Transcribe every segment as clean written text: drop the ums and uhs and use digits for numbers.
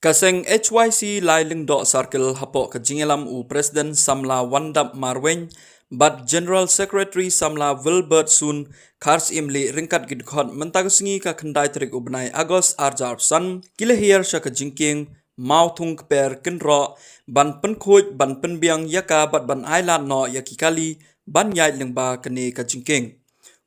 Kaseng HYC Lyngdoh Circle Hapoh ke Jingkieng u Presiden Samla Wandap Marwen Bad General Secretary Samla Wilbert Sun Kars Imli ringkat gidkhot mentagusingi ka kendai terik ubnai Agos Arjar San kilahir sya ke Jingkieng Mawthungkper kenro ban penkhoj ban penbiang yaka bad ban ailat no yakikali ban yai lengba kene ka Jingkieng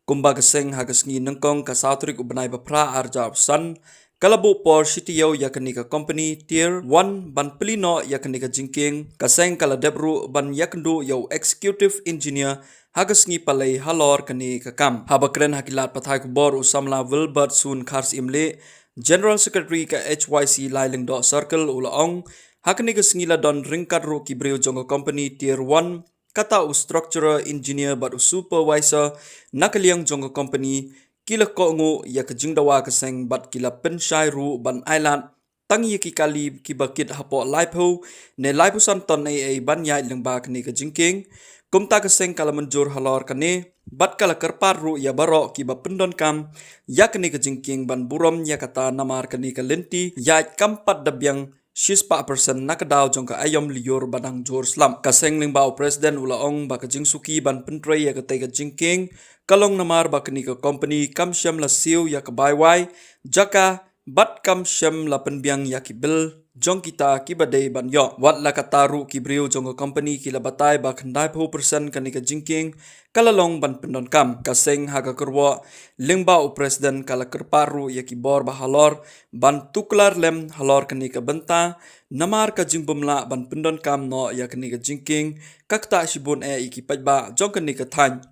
kumba keseng hagasngi nengkong ka sautrik ubnai bapra Arjar San Kalabu por CTO yakni ka company tier 1 ban pelino yakni ka Jingkieng kaseng kala debru ban yakndu yo executive engineer hagasngi palai halor kani ka kam habakren hakilat pathai kubor usamla Wilbert Sun Kars Imle General Secretary ka HYC Lyngdoh Circle ulaong hakni ka sngila don ringkat ro kibreu jongo company tier 1 kata u structural engineer bat u supervisor nakaliang jongo company kila ko ngu ya ke jingdawa keseng bat kila pensyai ru ban island tang ye ki kali ki bakit hapo laipo ne laipo san ton ai ban yai lengba kini ke Jingkieng kumta keseng kala menjur halor kane bat kala kerpar ru ya baro ki ba pendon kam ya kini ke Jingkieng ban burom ya kata namar kini ke lenti ya kampat dabyang 6% nakadaw jong ka ayom liyor badang jor slam kaseng lingbao presiden ulaong baka jingsuki ban pentray ya katay ka Jingkieng kalong namar baka ni ka company kamsyam la siw ya ka bayway jaka bat kamsyam la penbiang ya ki bil jong kita kibadey ban yo wat la kataru kibriu jong ka company kila batay ba khandai 4% kani ka Jingkieng kalalong ban pendon kam kaseng haga kerwa lingbao presiden kala kerparu ya ki bor bahalor ban tuklar lem halor kani ka benta namar ka jingbumla ban pendon kam no ya kani ka Jingkieng kakta sibun iki pajba jong kani ka than